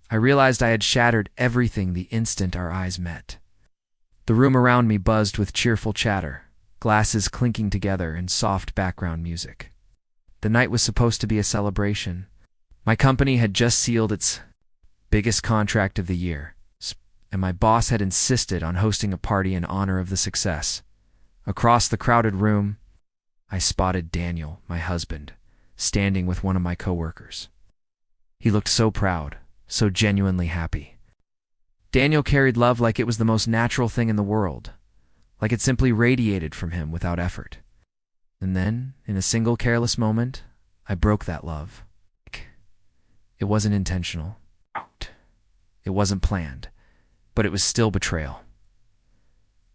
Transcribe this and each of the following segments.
I realized I had shattered everything the instant our eyes met. The room around me buzzed with cheerful chatter, glasses clinking together and soft background music. The night was supposed to be a celebration. My company had just sealed its biggest contract of the year, and my boss had insisted on hosting a party in honor of the success. Across the crowded room, I spotted Daniel, my husband, standing with one of my coworkers. He looked so proud, so genuinely happy. Daniel carried love like it was the most natural thing in the world, like it simply radiated from him without effort. And then, in a single careless moment, I broke that love. It wasn't intentional. It wasn't planned, but it was still betrayal.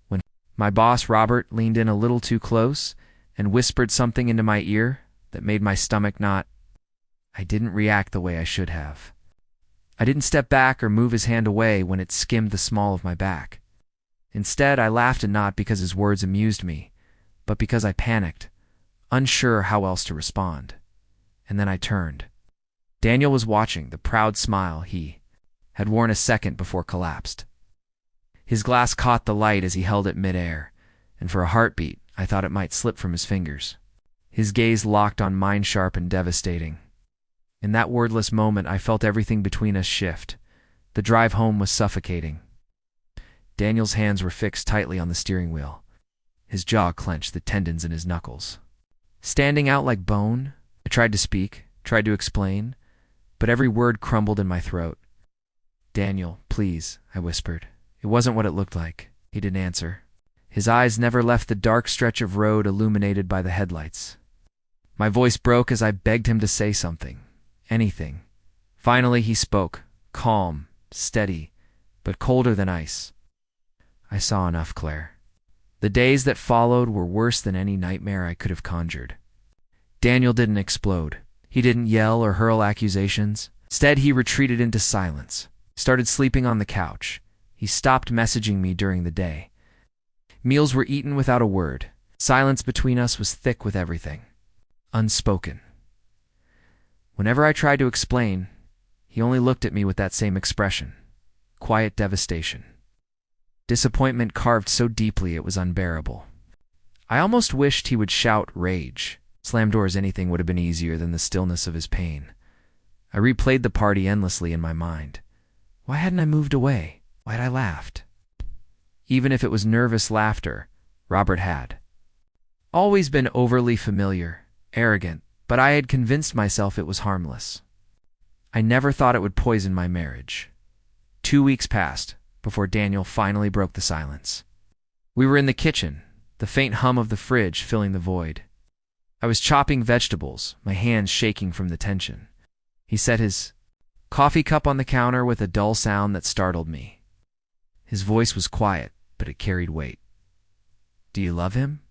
When my boss, Robert, leaned in a little too close and whispered something into my ear that made my stomach knot, I didn't react the way I should have. I didn't step back or move his hand away when it skimmed the small of my back. Instead, I laughed, and not because his words amused me, but because I panicked, unsure how else to respond. And then I turned. Daniel was watching, the proud smile he had worn a second before collapsed. His glass caught the light as he held it midair, and for a heartbeat, I thought it might slip from his fingers. His gaze locked on mine, sharp and devastating. In that wordless moment, I felt everything between us shift. The drive home was suffocating. Daniel's hands were fixed tightly on the steering wheel. His jaw clenched, the tendons in his knuckles standing out like bone. I tried to speak, tried to explain, but every word crumbled in my throat. "Daniel, please," I whispered. "It wasn't what it looked like." He didn't answer. His eyes never left the dark stretch of road illuminated by the headlights. My voice broke as I begged him to say something. Anything. Finally he spoke, calm, steady, but colder than ice. "I saw enough, Claire." The days that followed were worse than any nightmare I could have conjured. Daniel didn't explode. He didn't yell or hurl accusations. Instead, he retreated into silence, started sleeping on the couch. He stopped messaging me during the day. Meals were eaten without a word. Silence between us was thick with everything unspoken. Whenever I tried to explain, he only looked at me with that same expression, quiet devastation. Disappointment carved so deeply it was unbearable. I almost wished he would shout rage. Slam doors, anything would have been easier than the stillness of his pain. I replayed the party endlessly in my mind. Why hadn't I moved away? Why had I laughed? Even if it was nervous laughter, Robert had always been overly familiar, arrogant, but I had convinced myself it was harmless. I never thought it would poison my marriage. 2 weeks passed before Daniel finally broke the silence. We were in the kitchen, the faint hum of the fridge filling the void. I was chopping vegetables, my hands shaking from the tension. He set his coffee cup on the counter with a dull sound that startled me. His voice was quiet, but it carried weight. "Do you love him?"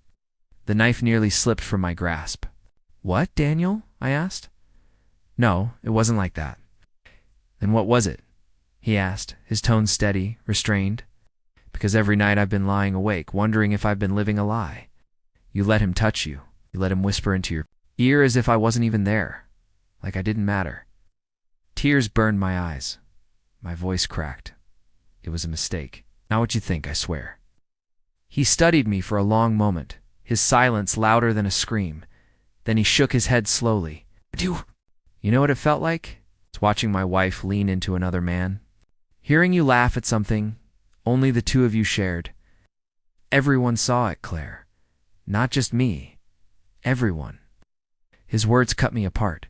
The knife nearly slipped from my grasp. "What, Daniel?" I asked. "No, it wasn't like that." "Then what was it?" he asked, his tone steady, restrained. "Because every night I've been lying awake, wondering if I've been living a lie. You let him touch you. You let him whisper into your ear as if I wasn't even there, like I didn't matter." Tears burned my eyes. My voice cracked. It was a mistake. Not what you think, I swear. He studied me for a long moment, his silence louder than a scream. Then he shook his head slowly. You know what it felt like? It's watching my wife lean into another man. Hearing you laugh at something only the two of you shared. Everyone saw it, Claire. Not just me. Everyone. His words cut me apart.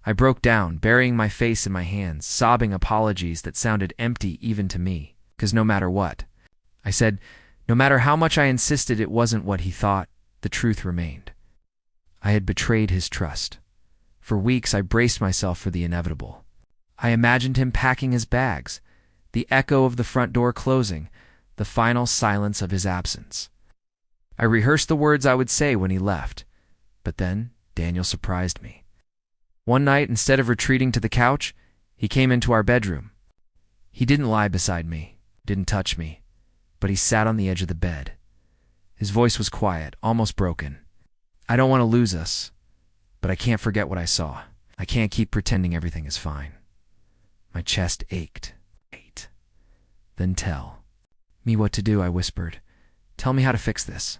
I broke down, burying my face in my hands, sobbing apologies that sounded empty even to me. Because no matter what, I said, no matter how much I insisted it wasn't what he thought, the truth remained. I had betrayed his trust. For weeks I braced myself for the inevitable. I imagined him packing his bags, the echo of the front door closing, the final silence of his absence. I rehearsed the words I would say when he left, but then Daniel surprised me. One night, instead of retreating to the couch, he came into our bedroom. He didn't lie beside me, didn't touch me, but he sat on the edge of the bed. His voice was quiet, almost broken. "I don't want to lose us, but I can't forget what I saw. I can't keep pretending everything is fine." My chest ached. Wait. Then tell me what to do, I whispered. Tell me how to fix this.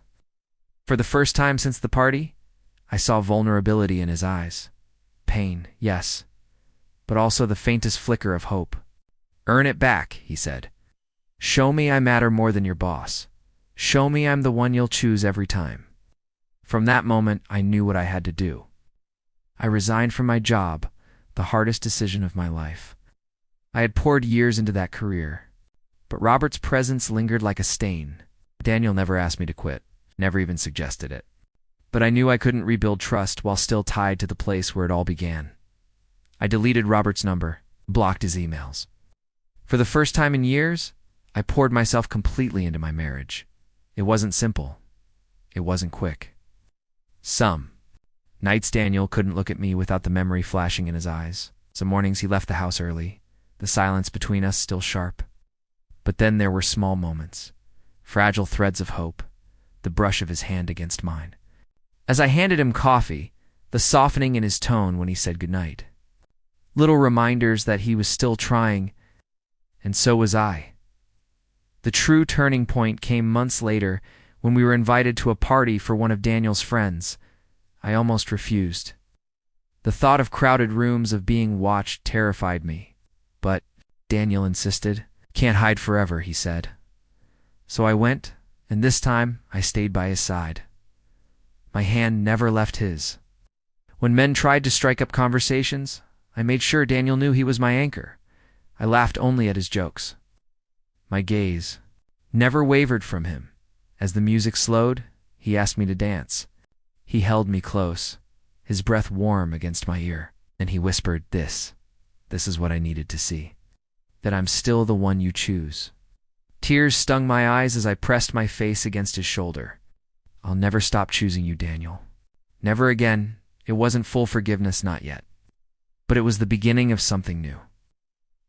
For the first time since the party, I saw vulnerability in his eyes. Pain, yes, but also the faintest flicker of hope. Earn it back, he said. Show me I matter more than your boss. Show me I'm the one you'll choose every time. From that moment, I knew what I had to do. I resigned from my job, the hardest decision of my life. I had poured years into that career, but Robert's presence lingered like a stain. Daniel never asked me to quit, never even suggested it. But I knew I couldn't rebuild trust while still tied to the place where it all began. I deleted Robert's number, blocked his emails. For the first time in years, I poured myself completely into my marriage. It wasn't simple. It wasn't quick. Some nights Daniel couldn't look at me without the memory flashing in his eyes. Some mornings he left the house early, the silence between us still sharp. But then there were small moments, fragile threads of hope, the brush of his hand against mine. As I handed him coffee, the softening in his tone when he said goodnight. Little reminders that he was still trying, and so was I. The true turning point came months later when we were invited to a party for one of Daniel's friends. I almost refused. The thought of crowded rooms, of being watched, terrified me. But Daniel insisted. Can't hide forever, he said. So I went, and this time I stayed by his side. My hand never left his. When men tried to strike up conversations, I made sure Daniel knew he was my anchor. I laughed only at his jokes. My gaze never wavered from him. As the music slowed, he asked me to dance. He held me close, his breath warm against my ear, and he whispered, This is what I needed to see. That I'm still the one you choose. Tears stung my eyes as I pressed my face against his shoulder. I'll never stop choosing you, Daniel. Never again. It wasn't full forgiveness, not yet. But it was the beginning of something new.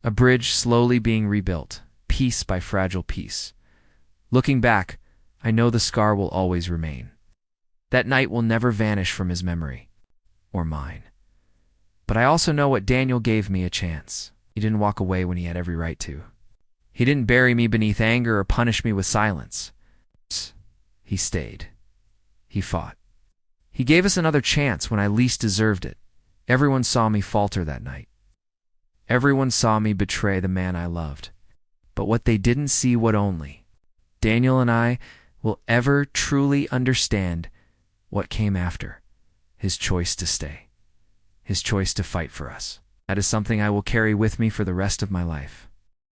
A bridge slowly being rebuilt, piece by fragile piece. Looking back, I know the scar will always remain. That night will never vanish from his memory, or mine. But I also know what Daniel gave me a chance. He didn't walk away when he had every right to. He didn't bury me beneath anger or punish me with silence. He stayed. He fought. He gave us another chance when I least deserved it. Everyone saw me falter that night. Everyone saw me betray the man I loved. But what they didn't see, what only Daniel and I will ever truly understand, what came after. His choice to stay. His choice to fight for us. That is something I will carry with me for the rest of my life.